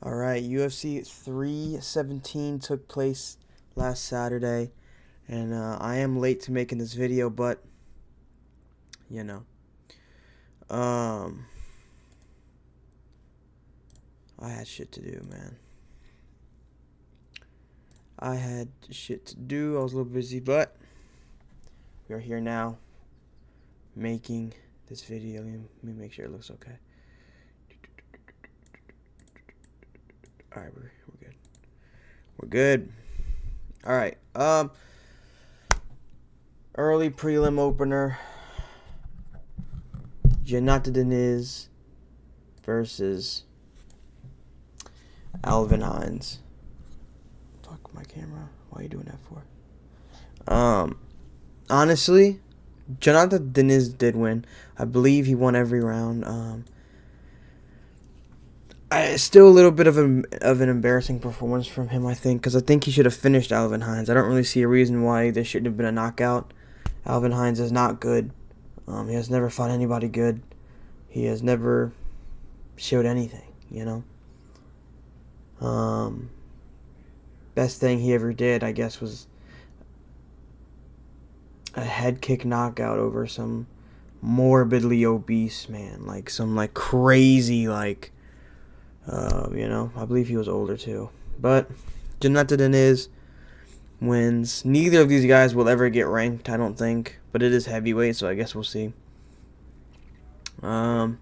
All right, UFC 317 took place last Saturday, and I am late to making this video, but you know, um, I had shit to do, man. I had shit to do. I was a little busy, but we are here now, making this video. Let me make sure it looks okay. All right, we're good. We're good. All right. Early prelim opener. Jonathan Deniz versus Alvin Hines. Fuck my camera. Why are you doing that for? Honestly, Jonathan Deniz did win. I believe he won every round. Still a little bit of an embarrassing performance from him, I think, because I think he should have finished Alvin Hines. I don't really see a reason why this shouldn't have been a knockout. Alvin Hines is not good. He has never fought anybody good. He has never showed anything, you know. Best thing he ever did, I guess, was a head kick knockout over some morbidly obese man, like some crazy I believe he was older too. But Jonathan Deniz wins. Neither of these guys will ever get ranked, I don't think, but it is heavyweight, so I guess we'll see. Moving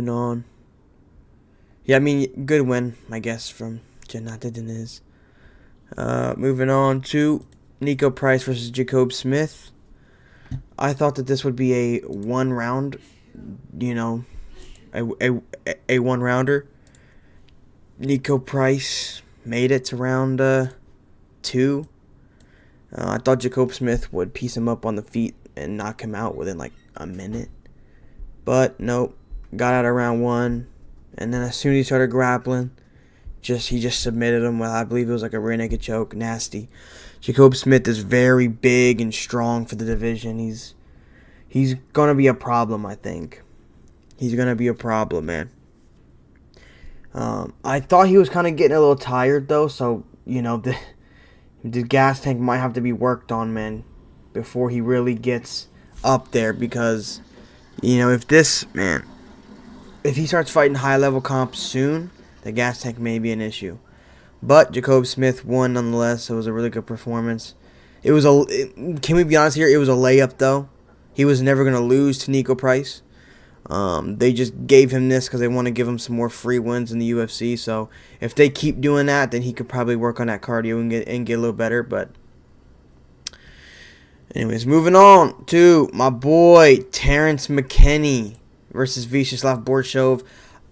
on. Yeah, I mean, good win, I guess, from Jonathan Deniz. Moving on to Nico Price versus Jacob Smith. I thought that this would be a one round, a one rounder. Nico Price made it to round 2. I thought Jacob Smith would piece him up on the feet and knock him out within a minute. But nope, got out of round 1. And then as soon as he started grappling, he just submitted him with, I believe it was a rear naked choke. Nasty. Jacob Smith is very big and strong for the division. He's going to be a problem, I think. He's going to be a problem, man. I thought he was kind of getting a little tired, though. So, the gas tank might have to be worked on, man, before he really gets up there. Because, if he starts fighting high-level comps soon, the gas tank may be an issue. But Jacob Smith won nonetheless. It was a really good performance. Can we be honest here? It was a layup, though. He was never going to lose to Nico Price. They just gave him this because they want to give him some more free wins in the UFC. So if they keep doing that, then he could probably work on that cardio and get a little better. But anyways, moving on to my boy Terrence McKinney versus Vyacheslav Borshov.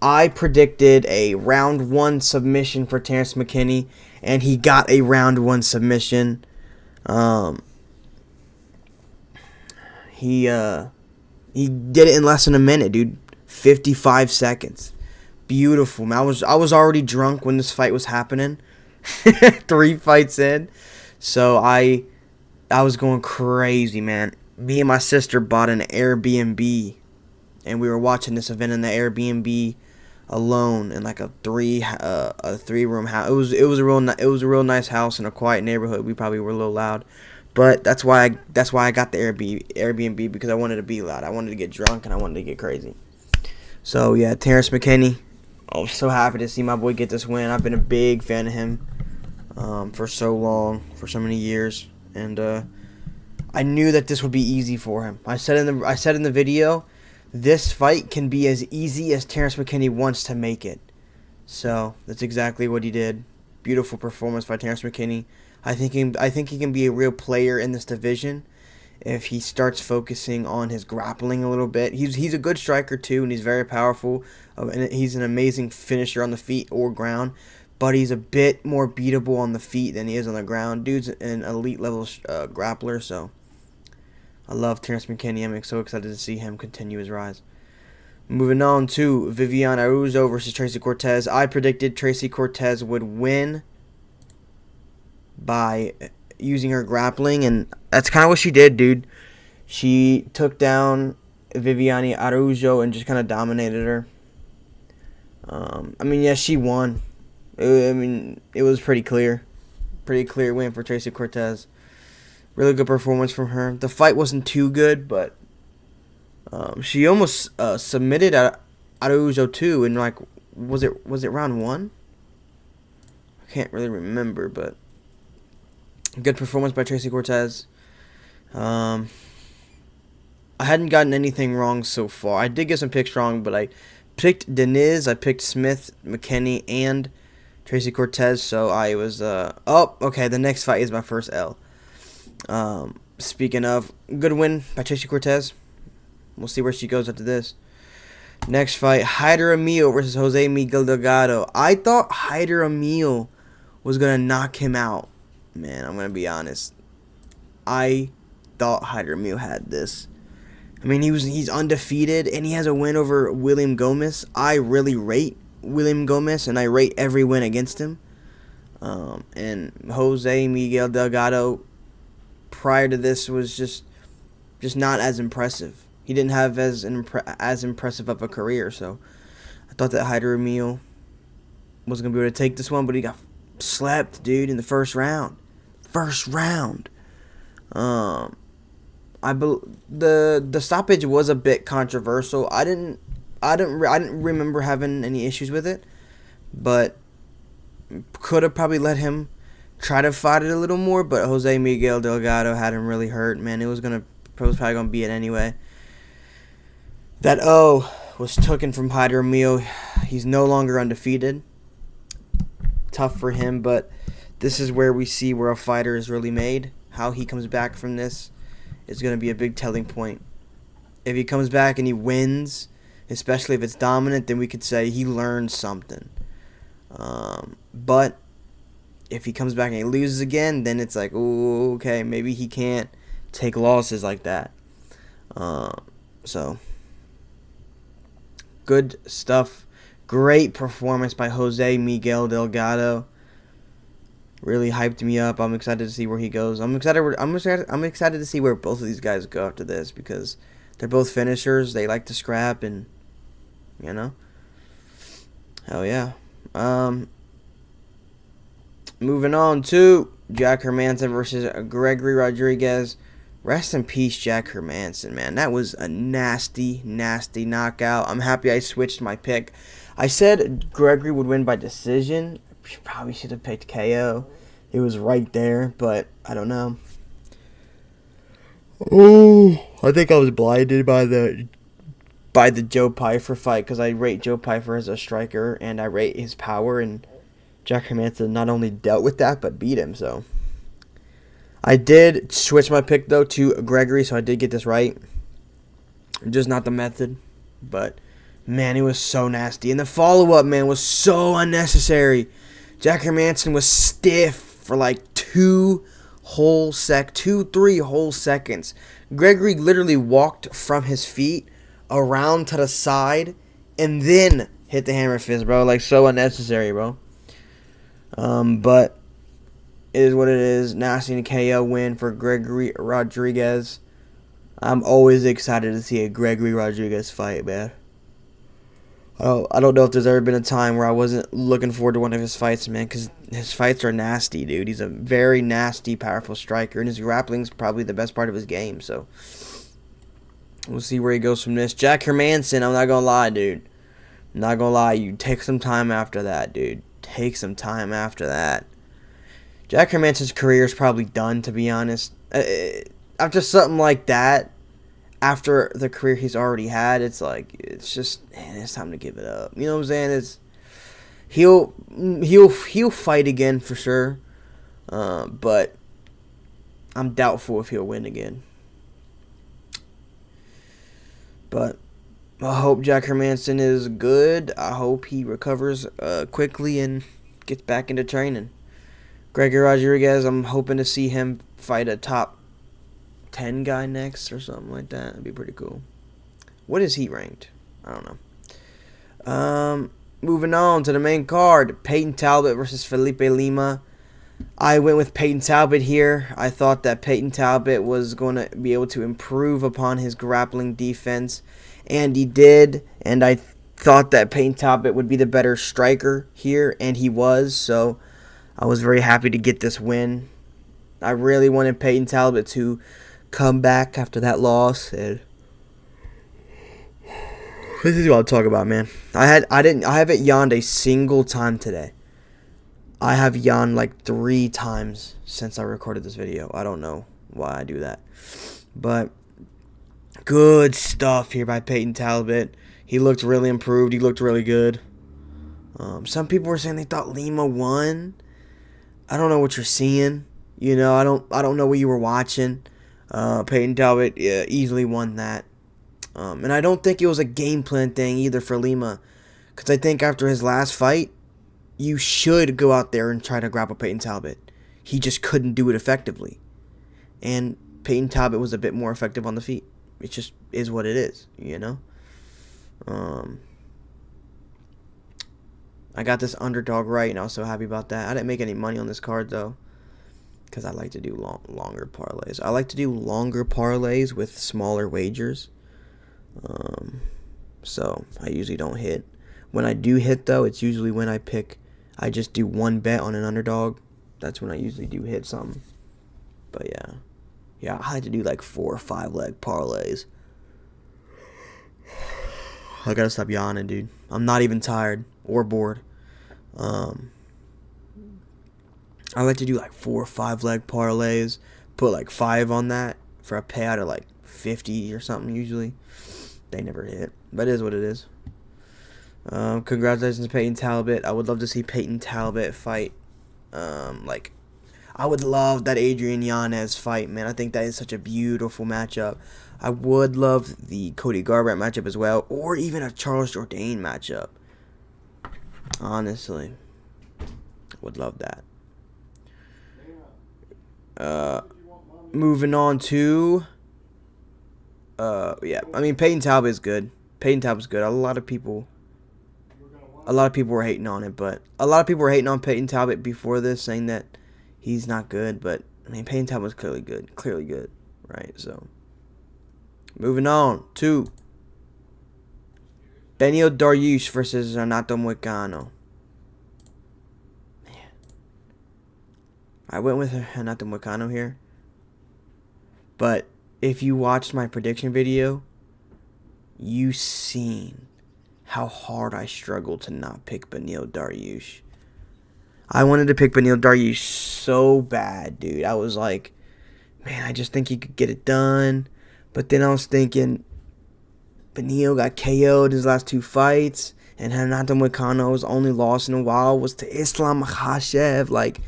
I predicted a round 1 submission for Terrence McKinney, and he got a round 1 submission. He did it in less than a minute, dude. 55 seconds. Beautiful, man. I was already drunk when this fight was happening. 3 fights in. So I was going crazy, man. Me and my sister bought an Airbnb, and we were watching this event in the Airbnb alone in a 3-room house. It was a real nice house in a quiet neighborhood. We probably were a little loud. But that's why I got the Airbnb, because I wanted to be loud. I wanted to get drunk and I wanted to get crazy. So yeah, Terrence McKinney. I was so happy to see my boy get this win. I've been a big fan of him for so long, for so many years, and I knew that this would be easy for him. I said in the video, this fight can be as easy as Terrence McKinney wants to make it. So that's exactly what he did. Beautiful performance by Terrence McKinney. I think he can be a real player in this division if he starts focusing on his grappling a little bit. He's a good striker too, and he's very powerful. And he's an amazing finisher on the feet or ground, but he's a bit more beatable on the feet than he is on the ground. Dude's an elite level grappler, so I love Terrence McKinney. I'm so excited to see him continue his rise. Moving on to Viviane Araújo versus Tracy Cortez. I predicted Tracy Cortez would win by using her grappling, and that's kind of what she did, dude. She took down Viviane Araújo and just kind of dominated her. I mean, yeah, she won. It was pretty clear. Pretty clear win for Tracy Cortez. Really good performance from her. The fight wasn't too good, but she almost submitted Araujo too. In like, was it round one? I can't really remember, but good performance by Tracy Cortez. I hadn't gotten anything wrong so far. I did get some picks wrong, but I picked Deniz, I picked Smith, McKinney, and Tracy Cortez. So I was okay. The next fight is my first L. Speaking of, good win by Tracy Cortez. We'll see where she goes after this. Next fight, Hyder Emil versus Jose Miguel Delgado. I thought Hyder Emil was gonna knock him out. Man, I'm gonna be honest. I thought Hyder Emil had this. I mean, he's undefeated, and he has a win over William Gomez. I really rate William Gomez, and I rate every win against him. And Jose Miguel Delgado, prior to this, was just not as impressive. He didn't have as impressive of a career, so I thought that Hyder Emil was going to be able to take this one, but he got slept, dude, in the first round. The stoppage was a bit controversial. I didn't remember having any issues with it, but could have probably let him try to fight it a little more. But Jose Miguel Delgado had him really hurt, man. It was probably gonna be it anyway. That O was taken from Hyder Emil. He's no longer undefeated. Tough for him, but this is where we see where a fighter is really made. How he comes back from this is going to be a big telling point. If he comes back and he wins, especially if it's dominant, then we could say he learned something. But if he comes back and he loses again, then it's like, ooh, okay, maybe he can't take losses like that. So, good stuff. Great performance by Jose Miguel Delgado. Really hyped me up. I'm excited to see where he goes. I'm excited to see where both of these guys go after this, because they're both finishers. They like to scrap, and hell yeah. Moving on to Jack Hermanson versus Gregory Rodriguez. Rest in peace, Jack Hermanson, man. That was a nasty, nasty knockout. I'm happy I switched my pick. I said Gregory would win by decision. Probably should have picked KO. It was right there, but I don't know. Oh, I think I was blinded by the Joe Pyfer fight, because I rate Joe Pyfer as a striker and I rate his power, and Jack Hermanson not only dealt with that but beat him. So I did switch my pick though to Gregory, so I did get this right. Just not the method, but man, it was so nasty, and the follow-up, man, was so unnecessary. Jack Hermanson was stiff for like 3 whole seconds. Gregory literally walked from his feet around to the side and then hit the hammer fist, bro. Like, so unnecessary, bro. But it is what it is. Nasty KO win for Gregory Rodriguez. I'm always excited to see a Gregory Rodriguez fight, man. I don't know if there's ever been a time where I wasn't looking forward to one of his fights, man, because his fights are nasty, dude. He's a very nasty, powerful striker, and his grappling's probably the best part of his game, so we'll see where he goes from this. Jack Hermanson, I'm not going to lie, dude. I'm not going to lie, you take some time after that, dude. Take some time after that. Jack Hermanson's career is probably done, to be honest. After something like that, after the career he's already had, it's like, it's just, man, it's time to give it up. You know what I'm saying? He'll fight again for sure, but I'm doubtful if he'll win again. But I hope Jack Hermanson is good. I hope he recovers quickly and gets back into training. Gregory Rodriguez, I'm hoping to see him fight a top 10 guy next or something like that. That'd be pretty cool. What is he ranked? I don't know. Moving on to the main card, Peyton Talbot versus Felipe Lima. I went with Peyton Talbot here. I thought that Peyton Talbot was going to be able to improve upon his grappling defense, and he did. And I thought that Peyton Talbot would be the better striker here, and he was. So I was very happy to get this win. I really wanted Peyton Talbot to come back after that loss, and this is what I'll talk about, man. I haven't yawned a single time today. I have yawned like 3 times since I recorded this video. I don't know why I do that. But good stuff here by Peyton Talbot. He looked really improved. He looked really good. Some people were saying they thought Lima won. I don't know what you're seeing. You know, I don't know what you were watching. Peyton Talbot easily won that. And I don't think it was a game plan thing either for Lima. Because I think after his last fight, you should go out there and try to grapple Peyton Talbot. He just couldn't do it effectively. And Peyton Talbot was a bit more effective on the feet. It just is what it is, you know? I got this underdog right, and I was so happy about that. I didn't make any money on this card, though, because I like to do longer parlays. I like to do longer parlays with smaller wagers. So I usually don't hit. When I do hit, though, it's usually when I just do one bet on an underdog. That's when I usually do hit something. But yeah, I like to do like 4 or 5 leg parlays. I gotta stop yawning, dude. I'm not even tired or bored. I like to do like 4 or 5 leg parlays. Put like 5 on that for a payout of like 50 or something usually. They never hit, but it is what it is. Congratulations to Peyton Talbot. I would love to see Peyton Talbot fight. I would love that Adrian Yanez fight, man. I think that is such a beautiful matchup. I would love the Cody Garbrandt matchup as well, or even a Charles Jourdain matchup. Honestly, would love that. Moving on to, I mean, Peyton Talbot is good. Peyton Talbot's good. A lot of people were hating on it, but a lot of people were hating on Peyton Talbot before this, saying that he's not good. But I mean, Peyton Talbot's clearly good, right? So, moving on to Beneil Dariush versus Renato Moicano. Man, I went with Renato Moicano here, but if you watched my prediction video, you seen how hard I struggled to not pick Beneil Dariush. I wanted to pick Beneil Dariush so bad, dude. I was like, man, I just think he could get it done. But then I was thinking, Beneil got KO'd his last 2 fights, and Renato Moicano's only loss in a while was to Islam Makhachev. Like,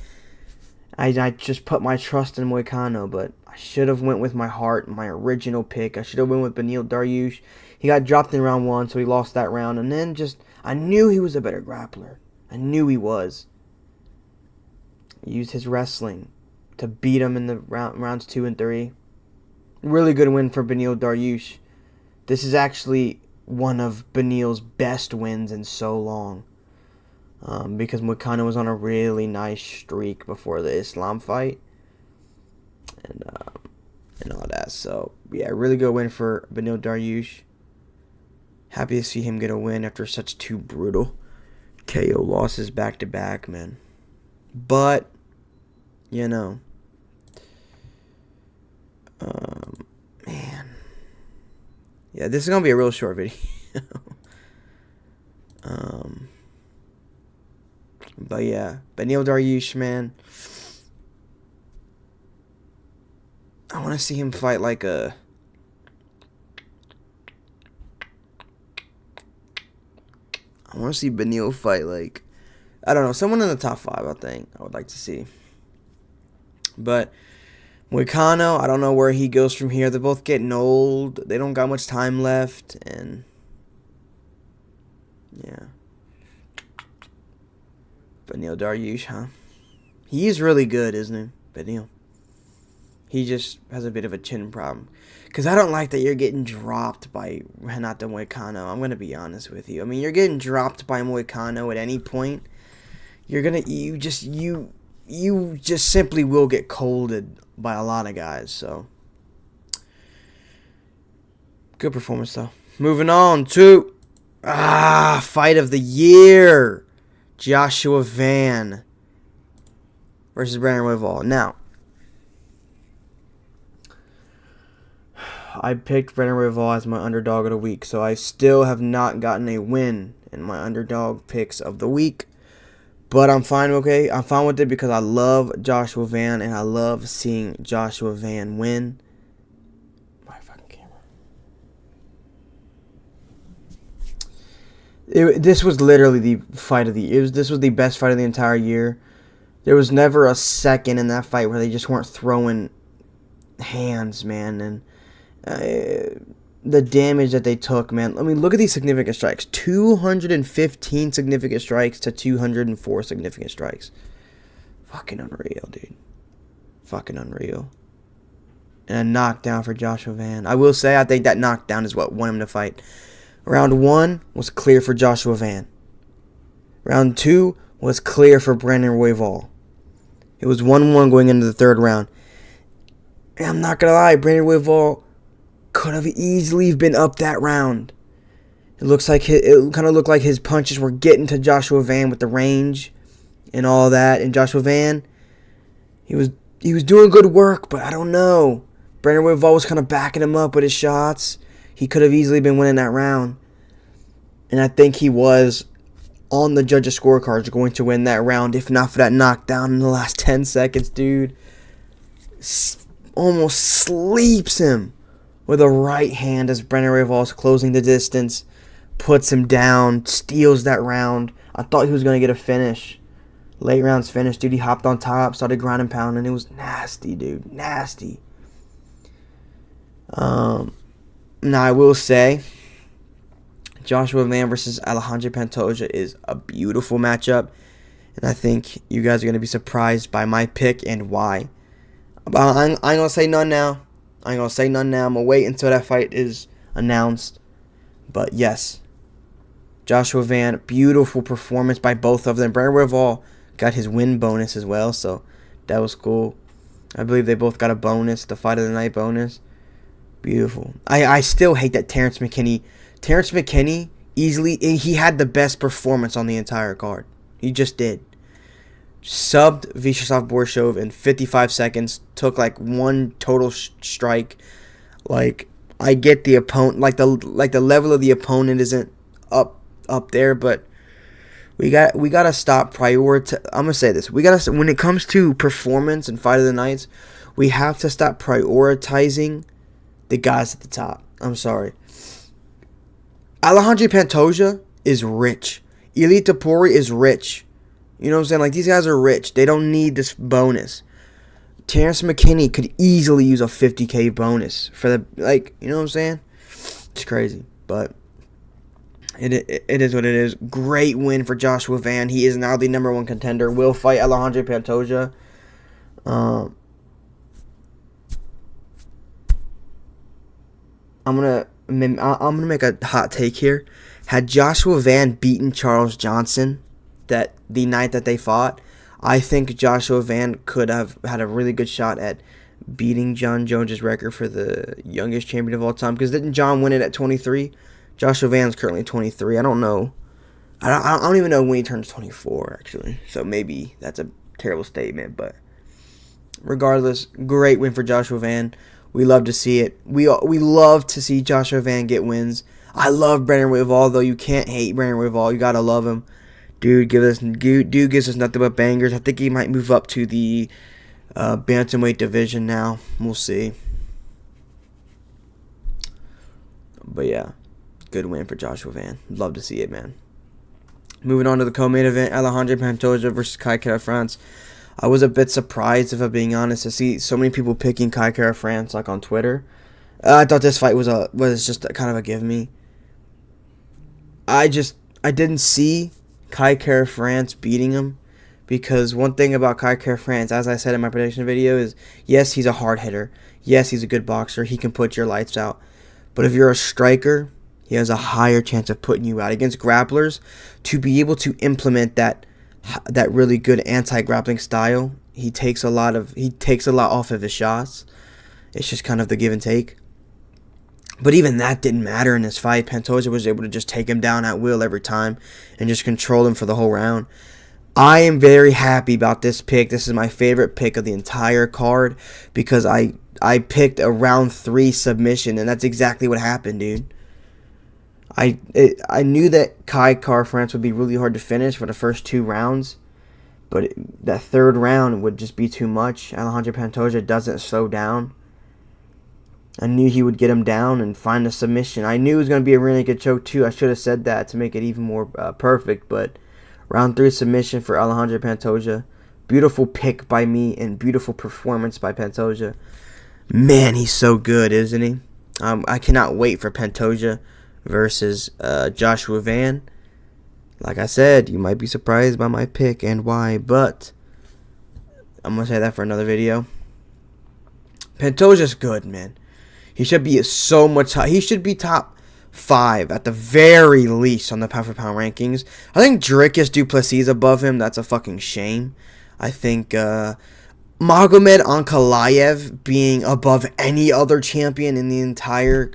I just put my trust in Moicano, but I should have went with my heart, my original pick. I should have went with Beneil Dariush. He got dropped in round 1, so he lost that round. And then I knew he was a better grappler. I knew he was. He used his wrestling to beat him in the rounds 2 and 3. Really good win for Beneil Dariush. This is actually one of Beneil's best wins in so long. Because Moicano was on a really nice streak before the Islam fight. And all that. So, yeah, really good win for Beneil Dariush. Happy to see him get a win after such 2 brutal KO losses back-to-back, man. But, you know, man. Yeah, this is going to be a real short video. But, yeah, Beneil Dariush, man. I want to see him fight like a... I want to see Beneil fight like, I don't know, someone in the top 5, I think I would like to see. But Moicano, I don't know where he goes from here. They're both getting old. They don't got much time left. And, yeah. Beneil Dariush, huh? He is really good, isn't he, Beneil? He just has a bit of a chin problem. Because I don't like that you're getting dropped by Renato Moicano. I'm going to be honest with you. I mean, you're getting dropped by Moicano at any point. You just simply will get colded by a lot of guys. So, good performance, though. Moving on to Fight of the year. Joshua Van versus Brandon Royval. Now, I picked Brandon Royval as my underdog of the week, so I still have not gotten a win in my underdog picks of the week. But I'm fine, okay? I'm fine with it because I love Joshua Van, and I love seeing Joshua Van win. My fucking camera. This was literally the fight of the year. This was the best fight of the entire year. There was never a second in that fight where they just weren't throwing hands, man. And the damage that they took, man. I mean, look at these significant strikes. 215 significant strikes to 204 significant strikes. Fucking unreal, dude. Fucking unreal. And a knockdown for Joshua Van. I will say, I think that knockdown is what won him the fight. Round 1 was clear for Joshua Van. Round 2 was clear for Brandon Royval. It was 1-1 going into the third round. And I'm not going to lie, Brandon Royval could have easily been up that round. It kind of looked like his punches were getting to Joshua Van with the range and all that. And Joshua Van, he was doing good work, but I don't know. Brandon Royval was kind of backing him up with his shots. He could have easily been winning that round. And I think he was on the judges' scorecards going to win that round, if not for that knockdown in the last 10 seconds, dude. Almost sleeps him with a right hand as Brandon Royval is closing the distance, puts him down, steals that round. I thought he was going to get a finish. Late rounds finish, dude. He hopped on top, started grinding pounding. It was nasty, dude. Nasty. Now, I will say, Joshua Van versus Alejandro Pantoja is a beautiful matchup. And I think you guys are going to be surprised by my pick and why. But I ain't going to say none now. I'm going to wait until that fight is announced. But yes, Joshua Van, beautiful performance by both of them. Brandon Royval got his win bonus as well, so that was cool. I believe they both got a bonus, the fight of the night bonus. Beautiful. I still hate that Terrence McKinney easily, he had the best performance on the entire card. He just did. Subbed Vyacheslav Borshev in 55 seconds. Took like one total strike. Like, I get the opponent, like the level of the opponent isn't up there, but we gotta stop prioritize. I'm gonna say this: when it comes to performance and fight of the nights, we have to stop prioritizing the guys at the top. I'm sorry. Alejandro Pantoja is rich. Elite Topuria is rich. You know what I'm saying? Like, these guys are rich. They don't need this bonus. Terrence McKinney could easily use a $50K bonus for the, like, you know what I'm saying? It's crazy, but it is what it is. Great win for Joshua Van. He is now the number 1 contender. Will fight Alejandro Pantoja. I'm gonna make a hot take here. Had Joshua Van beaten Charles Johnson the night that they fought, I think Joshua Van could have had a really good shot at beating John Jones' record for the youngest champion of all time. Because didn't John win it at 23? Joshua Van's currently 23. I don't know. I don't even know when he turns 24, actually. So maybe that's a terrible statement. But regardless, great win for Joshua Van. We love to see it. We love to see Joshua Van get wins. I love Brandon Royval, though. You can't hate Brandon Royval. You gotta love him. Dude gives us nothing but bangers. I think he might move up to the bantamweight division now. We'll see. But yeah, good win for Joshua Van. Love to see it, man. Moving on to the co-main event, Alejandro Pantoja versus Kai Kara-France. I was a bit surprised, if I'm being honest, to see so many people picking Kai Kara-France like on Twitter. I thought this fight was just kind of a give me. I didn't see Kai Kara-France beating him, because one thing about Kai Kara-France, as I said in my prediction video, is yes, he's a hard hitter. Yes, he's a good boxer. He can put your lights out. But if you're a striker, he has a higher chance of putting you out. Against grapplers, to be able to implement that really good anti-grappling style, he takes a lot off of his shots. It's just kind of the give and take. But even that didn't matter in this fight. Pantoja was able to just take him down at will every time and just control him for the whole round. I am very happy about this pick. This is my favorite pick of the entire card because I picked a round 3 submission, and that's exactly what happened, dude. I knew that Kai Kara-France would be really hard to finish for the first 2 rounds, but that 3rd round would just be too much. Alejandro Pantoja doesn't slow down. I knew he would get him down and find a submission. I knew it was going to be a really good choke too. I should have said that to make it even more perfect, but round 3 submission for Alejandro Pantoja. Beautiful pick by me and beautiful performance by Pantoja. Man, he's so good, isn't he? I cannot wait for Pantoja versus Joshua Van. Like I said, you might be surprised by my pick and why, but I'm going to say that for another video. Pantoja's good, man. He should be so much high. He should be top 5 at the very least on the pound for pound rankings. I think Dricus du Plessis is above him. That's a fucking shame. I think Magomed Ankalaev being above any other champion in the entire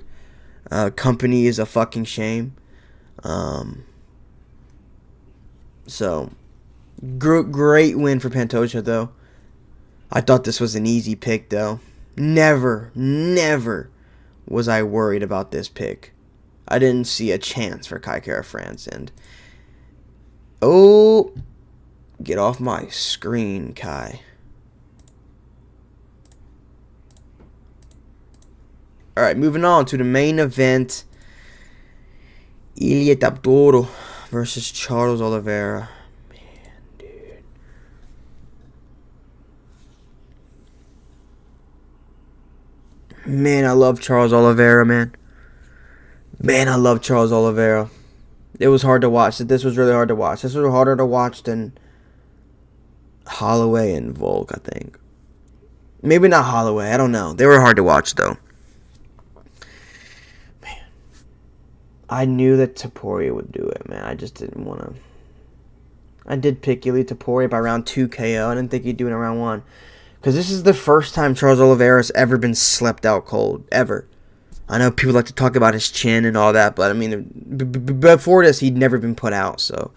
company is a fucking shame. So great win for Pantoja though. I thought this was an easy pick though. Never was I worried about this pick. I didn't see a chance for Kai Kara-France. And oh, get off my screen, Kai. Alright, moving on to the main event. Ilia Topuria versus Charles Olivera. Man, I love Charles Olivera, man. Man, I love Charles Olivera. It was hard to watch. This was really hard to watch. This was harder to watch than Holloway and Volk, I think. Maybe not Holloway. I don't know. They were hard to watch, though. Man. I knew that Topuria would do it, man. I just didn't want to. I did pick Ilia Topuria by round 2 KO. I didn't think he'd do it in round 1. Because this is the first time Charles Olivera has ever been slept out cold. Ever. I know people like to talk about his chin and all that, but I mean, before this, he'd never been put out. So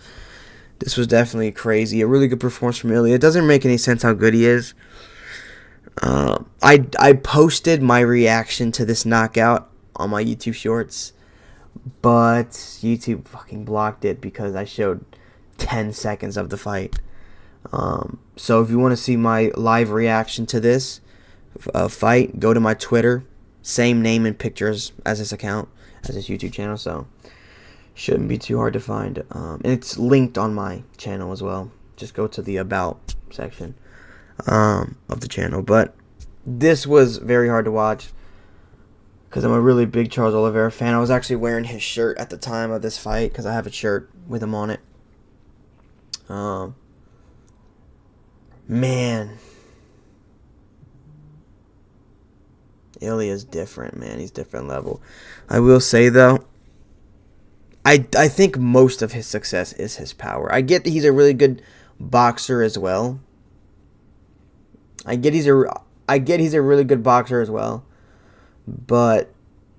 this was definitely crazy. A really good performance from Ilia. It doesn't make any sense how good he is. I posted my reaction to this knockout on my YouTube shorts, but YouTube fucking blocked it because I showed 10 seconds of the fight. So if you want to see my live reaction to this fight, go to my Twitter. Same name and pictures as this account, as this YouTube channel. So shouldn't be too hard to find. And it's linked on my channel as well. Just go to the About section of the channel. But this was very hard to watch because I'm a really big Charles Olivera fan. I was actually wearing his shirt at the time of this fight because I have a shirt with him on it. Man, Ilia's different, man. He's different level. I will say, though, I think most of his success is his power. I get that he's a really good boxer as well. I get he's a really good boxer as well. But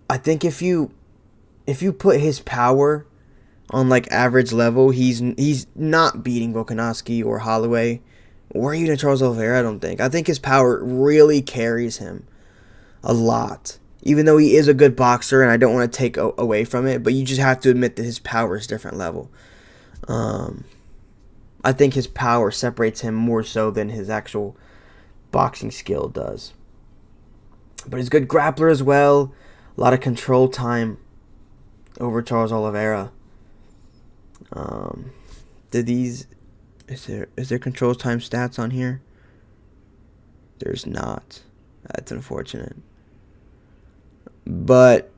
I think if you put his power on like average level, he's not beating Volkanovski or Holloway or even Charles Olivera. I don't think. I think his power really carries him a lot. Even though he is a good boxer, and I don't want to take away from it, but you just have to admit that his power is different level. I think his power separates him more so than his actual boxing skill does. But he's a good grappler as well. A lot of control time over Charles Olivera. Is there control time stats on here? There's not. That's unfortunate. But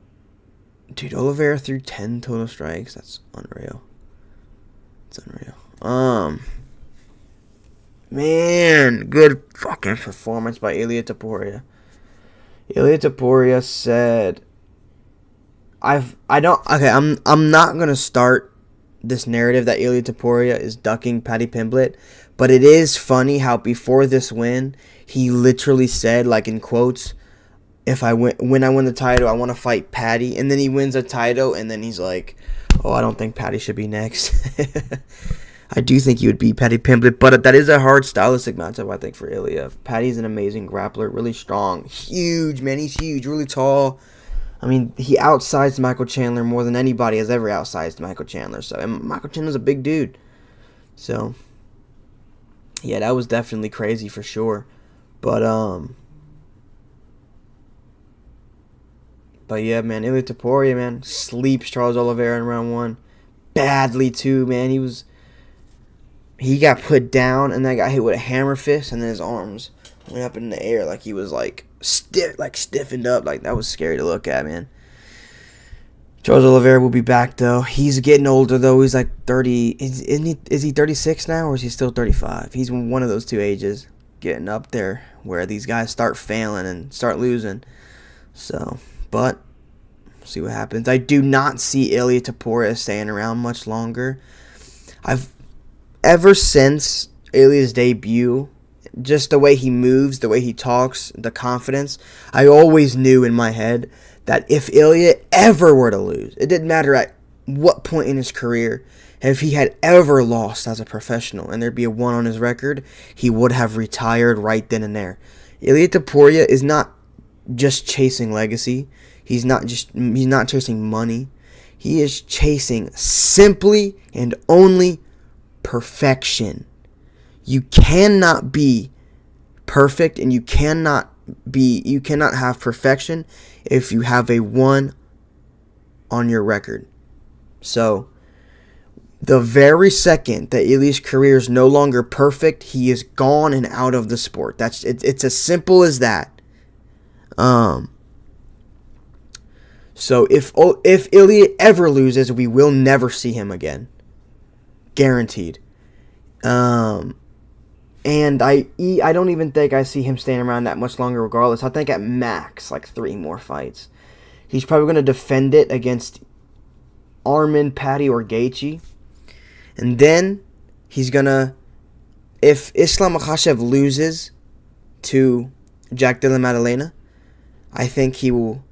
dude, Olivera threw 10 total strikes. That's unreal. It's unreal. Man, good fucking performance by Ilia Topuria. Ilia Topuria said, I'm not gonna start this narrative that Ilia Topuria is ducking Paddy Pimblett, but it is funny how before this win, he literally said, like in quotes, if I win, when I win the title, I want to fight Patty. And then he wins a title, and then he's like, oh, I don't think Patty should be next. I do think he would beat Patty Pimblett, but that is a hard stylistic matchup, I think, for Ilya. Patty's an amazing grappler, really strong, huge, man. He's huge, really tall. I mean, he outsized Michael Chandler more than anybody has ever outsized Michael Chandler. So, and Michael Chandler's a big dude. So, yeah, that was definitely crazy for sure. But yeah, man, Ilya Topuria, man, sleeps Charles Oliveira in round 1. Badly, too, man. He got put down, and then got hit with a hammer fist, and then his arms went up in the air like he was, stiffened up. Like, that was scary to look at, man. Charles Oliveira will be back, though. He's getting older, though. He's like 30. Is he 36 now, or is he still 35? He's one of those two ages, getting up there where these guys start failing and start losing. So, but we'll see what happens. I do not see Ilya Topuria staying around much longer. Ever since Ilya's debut, just the way he moves, the way he talks, the confidence, I always knew in my head that if Ilya ever were to lose, it didn't matter at what point in his career, if he had ever lost as a professional and there'd be a 1 on his record, he would have retired right then and there. Ilya Topuria is not just chasing legacy. He's not chasing money. He is chasing simply and only perfection. You cannot be perfect, and you cannot have perfection if you have a 1 on your record. So, the very second that Ilya's career is no longer perfect, he is gone and out of the sport. It's as simple as that. So if Ilya ever loses, we will never see him again. Guaranteed. And I don't even think I see him staying around that much longer regardless. I think at max, 3 more fights. He's probably going to defend it against Arman, Patty, or Gaethje. And then he's going to, if Islam Makhachev loses to Jack Della Maddalena, I think he will,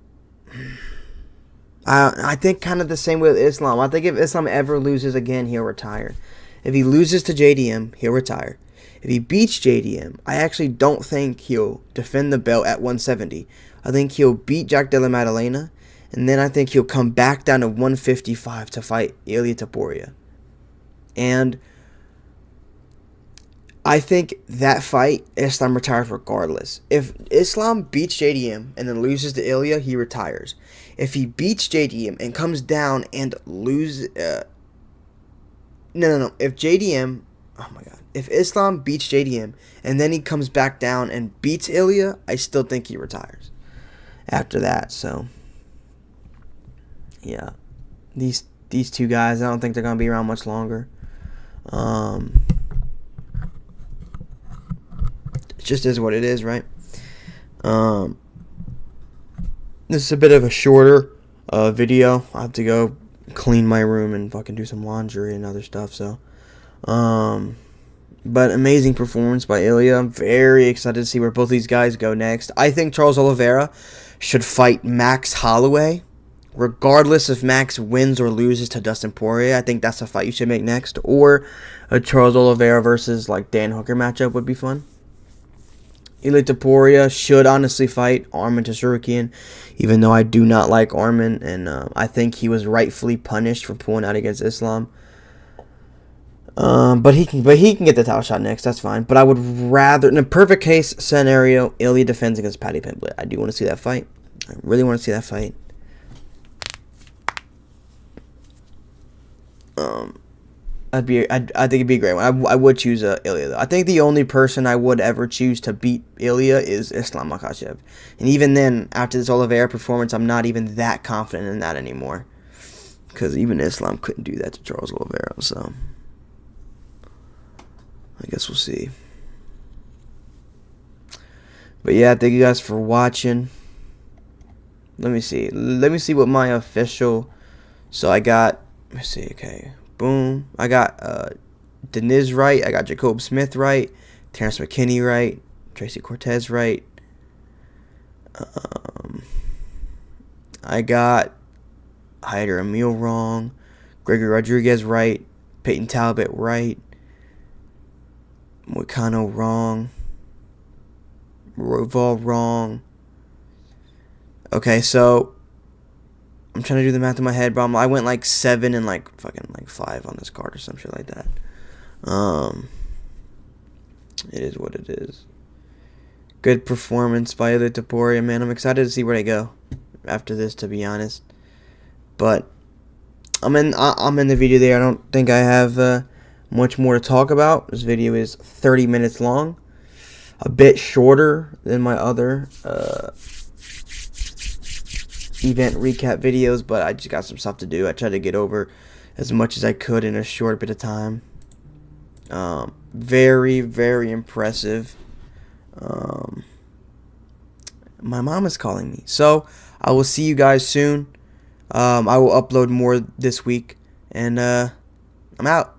I think kind of the same way with Islam. I think if Islam ever loses again, he'll retire. If he loses to JDM, he'll retire. If he beats JDM, I actually don't think he'll defend the belt at 170. I think he'll beat Jack Della Maddalena, and then I think he'll come back down to 155 to fight Ilya Topuria. And I think that fight, Islam retires regardless. If Islam beats JDM and then loses to Ilya, he retires. If he beats JDM and comes down and loses... No. If JDM... Oh my god. If Islam beats JDM and then he comes back down and beats Ilya, I still think he retires after that. So, yeah. These two guys, I don't think they're going to be around much longer. It just is what it is, right? This is a bit of a shorter video. I have to go clean my room and fucking do some laundry and other stuff. So, but amazing performance by Ilya. I'm very excited to see where both these guys go next. I think Charles Oliveira should fight Max Holloway, regardless if Max wins or loses to Dustin Poirier. I think that's a fight you should make next. Or a Charles Oliveira versus Dan Hooker matchup would be fun. Ilya Topuria should honestly fight Arman Tsarukyan, even though I do not like Arman, and I think he was rightfully punished for pulling out against Islam. But he can get the title shot next. That's fine. But I would rather, in a perfect case scenario, Ilya defends against Paddy Pimblett. I do want to see that fight. I really want to see that fight. I think it'd be a great one. I would choose Ilya though. I think the only person I would ever choose to beat Ilya is Islam Makhachev, and even then, after this Olivera performance, I'm not even that confident in that anymore, because even Islam couldn't do that to Charles Olivera. So I guess we'll see. But yeah, thank you guys for watching. Let me see what my official. So I got. Let's see. Okay. Boom. I got Deniz right. I got Jacob Smith right. Terrence McKinney right. Tracy Cortez right. Um, I got Hyder Emil wrong. Gregory Rodriguez right. Peyton Talbot right. Moicano wrong. Royval wrong. Okay, so I'm trying to do the math in my head, but I went like 7 and like fucking like 5 on this card or some shit like that. It is what it is. Good performance by Ilya Topuria, man. I'm excited to see where they go after this, to be honest. But I'm in the video there. I don't think I have much more to talk about. This video is 30 minutes long, a bit shorter than my other event recap videos, but I just got some stuff to do. I tried to get over as much as I could in a short bit of time. Very, very impressive. My mom is calling me, so I will see you guys soon. I will upload more this week, and I'm out.